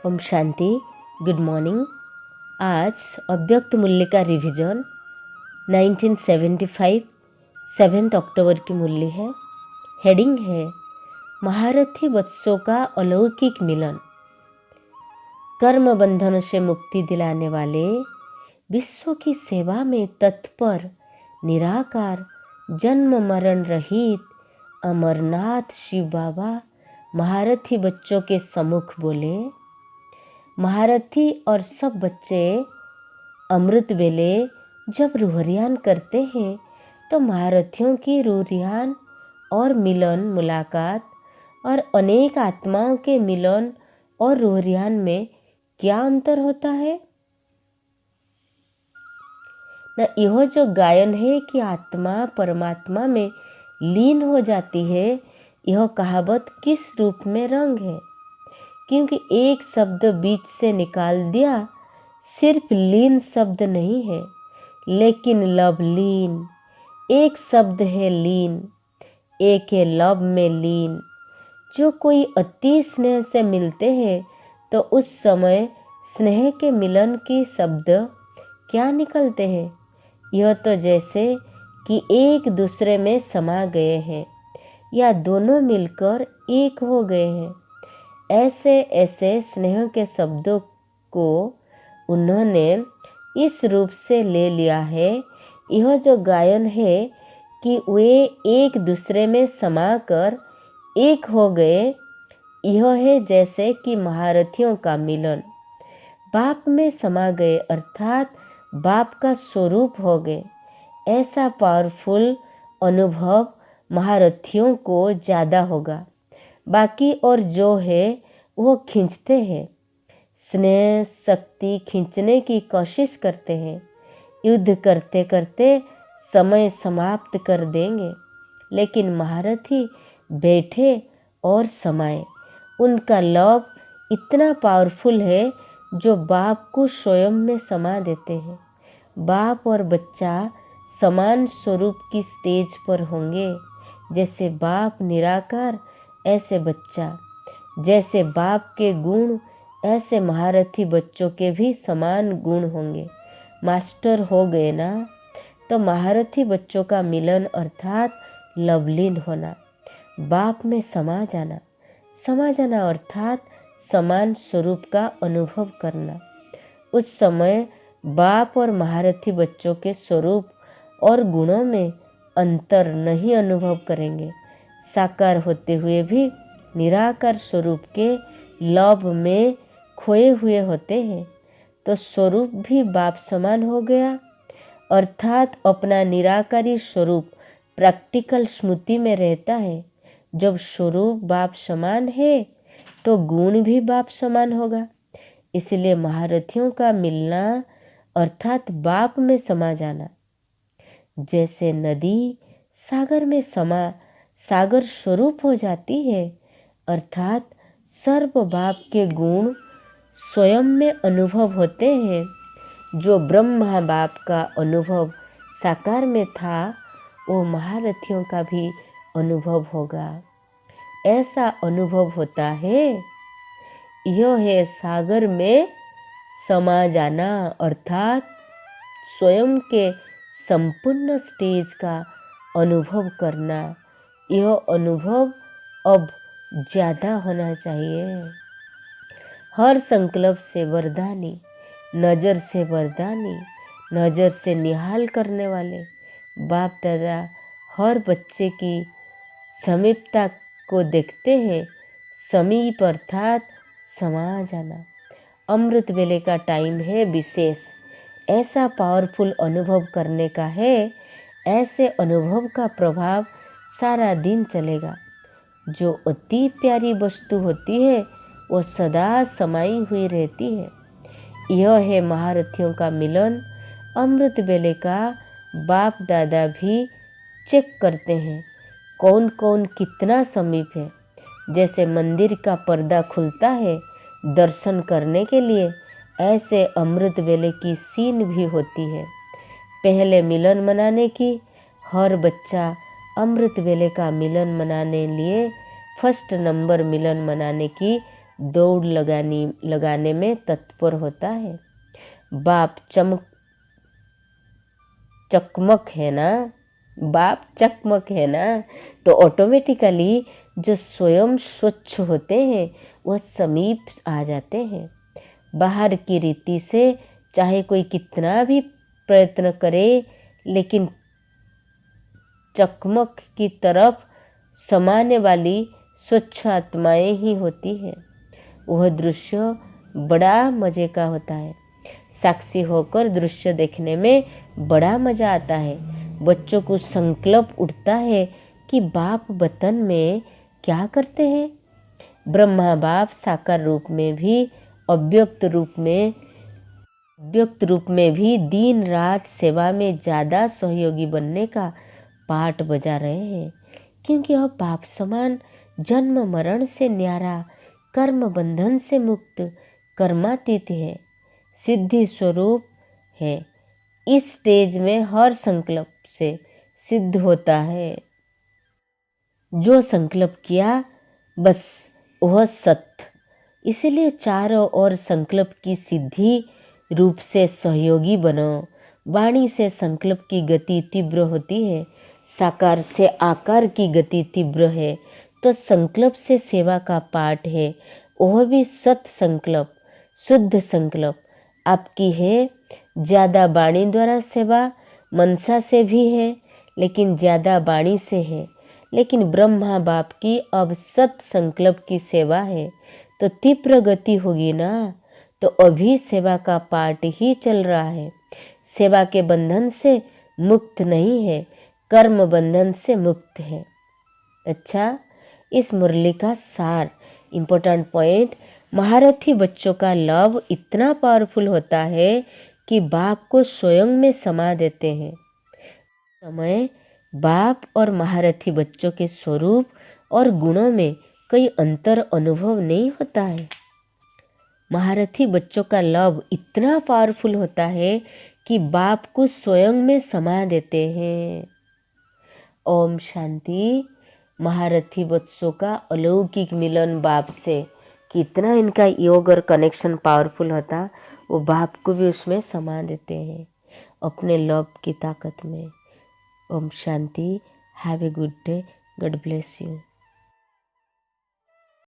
Om Shanti. Good morning. आज अव्यक्त मूल्य का रिवीजन 1975 7 अक्टूबर की मूल्य है। हेडिंग है महारथी वत्सों का अलौकिक मिलन। कर्म बंधन से मुक्ति दिलाने वाले, विश्व की सेवा में तत्पर, निराकार, जन्म मरण रहित अमरनाथ शिव बाबा महारथी बच्चों के सम्मुख बोले। महारथी और सब बच्चे अमृत वेले जब रूहरियान करते हैं तो महारथियों की रूहरियान और मिलन मुलाकात और अनेक आत्माओं के मिलन और रूहरियान में क्या अंतर होता है न। यह जो गायन है कि आत्मा परमात्मा में लीन हो जाती है, यह कहावत किस रूप में रंग है, क्योंकि एक शब्द बीच से निकाल दिया। सिर्फ लीन शब्द नहीं है, लेकिन लव लीन। एक शब्द है लीन, एक है लव में लीन। जो कोई अति स्नेह से मिलते हैं तो उस समय स्नेह के मिलन की शब्द क्या निकलते हैं। यह तो जैसे कि एक दूसरे में समा गए हैं या दोनों मिलकर एक हो गए हैं। ऐसे ऐसे स्नेह के शब्दों को उन्होंने इस रूप से ले लिया है। यह जो गायन है कि वे एक दूसरे में समाकर एक हो गए, यह है जैसे कि महारथियों का मिलन। बाप में समा गए अर्थात बाप का स्वरूप हो गए। ऐसा पावरफुल अनुभव महारथियों को ज़्यादा होगा। बाकी और जो है वो खींचते हैं, स्नेह शक्ति खींचने की कोशिश करते हैं। युद्ध करते करते समय समाप्त कर देंगे, लेकिन महारथी बैठे और समाए। उनका लव इतना पावरफुल है जो बाप को स्वयं में समा देते हैं। बाप और बच्चा समान स्वरूप की स्टेज पर होंगे। जैसे बाप निराकार, ऐसे बच्चा। जैसे बाप के गुण, ऐसे महारथी बच्चों के भी समान गुण होंगे। मास्टर हो गए ना, तो महारथी बच्चों का मिलन अर्थात लवलीन होना, बाप में समा जाना अर्थात समान स्वरूप का अनुभव करना। उस समय बाप और महारथी बच्चों के स्वरूप और गुणों में अंतर नहीं अनुभव करेंगे। साकार होते हुए भी निराकार स्वरूप के लव में खोए हुए होते हैं, तो स्वरूप भी बाप समान हो गया। अर्थात अपना निराकारी स्वरूप प्रैक्टिकल स्मृति में रहता है। जब स्वरूप बाप समान है तो गुण भी बाप समान होगा। इसलिए महारथियों का मिलना अर्थात बाप में समा जाना। जैसे नदी सागर में सागर स्वरूप हो जाती है, अर्थात सर्व बाप के गुण स्वयं में अनुभव होते हैं। जो ब्रह्मा बाप का अनुभव साकार में था, वो महारथियों का भी अनुभव होगा। ऐसा अनुभव होता है। यह है सागर में समा जाना अर्थात स्वयं के संपूर्ण स्टेज का अनुभव करना। यह अनुभव अब ज़्यादा होना चाहिए। हर संकल्प से वरदानी, नज़र से वरदानी, नज़र से निहाल करने वाले बाप दादा हर बच्चे की समीपता को देखते हैं। समीप अर्थात समा जाना। अमृत वेले का टाइम है विशेष। ऐसा पावरफुल अनुभव करने का है। ऐसे अनुभव का प्रभाव सारा दिन चलेगा। जो अति प्यारी वस्तु होती है वो सदा समाई हुई रहती है। यह है महारथियों का मिलन। अमृत वेले का बाप दादा भी चेक करते हैं कौन कौन कितना समीप है। जैसे मंदिर का पर्दा खुलता है दर्शन करने के लिए, ऐसे अमृत वेले की सीन भी होती है। पहले मिलन मनाने की, हर बच्चा अमृत वेले का मिलन मनाने लिए फर्स्ट नंबर मिलन मनाने की दौड़ लगाने में तत्पर होता है। बाप चकमक है ना, बाप चकमक है ना, तो ऑटोमेटिकली जो स्वयं स्वच्छ होते हैं वह समीप आ जाते हैं। बाहर की रीति से चाहे कोई कितना भी प्रयत्न करे, लेकिन चकमक की तरफ समाने वाली स्वच्छ आत्माएं ही होती है। वह दृश्य बड़ा मज़े का होता है। साक्षी होकर दृश्य देखने में बड़ा मज़ा आता है। बच्चों को संकल्प उठता है कि बाप वतन में क्या करते हैं। ब्रह्मा बाप साकार रूप में भी अव्यक्त रूप में भी दिन रात सेवा में ज़्यादा सहयोगी बनने का पाठ बजा रहे हैं, क्योंकि वह पाप समान जन्म मरण से न्यारा, कर्म बंधन से मुक्त, कर्मातीत है, सिद्धि स्वरूप है। इस स्टेज में हर संकल्प से सिद्ध होता है। जो संकल्प किया बस वह सत्य। इसलिए चारों ओर संकल्प की सिद्धि रूप से सहयोगी बनो। वाणी से संकल्प की गति तीव्र होती है, साकार से आकार की गति तीव्र है, तो संकल्प से सेवा का पाठ है, वह भी सत संकल्प, शुद्ध संकल्प आपकी है। ज़्यादा वाणी द्वारा सेवा मनसा से भी है, लेकिन ज़्यादा वाणी से है। लेकिन ब्रह्मा बाप की अब सत संकल्प की सेवा है, तो तीव्र गति होगी ना। तो अभी सेवा का पाठ ही चल रहा है। सेवा के बंधन से मुक्त नहीं है, कर्म बंधन से मुक्त है। अच्छा, इस मुरली का सार, इम्पोर्टेंट पॉइंट, महारथी बच्चों का लव इतना पावरफुल होता है कि बाप को स्वयं में समा देते हैं। समय बाप और महारथी बच्चों के स्वरूप और गुणों में कोई अंतर अनुभव नहीं होता है। महारथी बच्चों का लव इतना पावरफुल होता है कि बाप को स्वयं में समा देते हैं। ओम शांति। महारथी बच्चों का अलौकिक मिलन बाप से, कितना इनका योग और कनेक्शन पावरफुल होता, वो बाप को भी उसमें समा देते हैं अपने लव की ताकत में। Om Shanti. Have a good day. God bless you.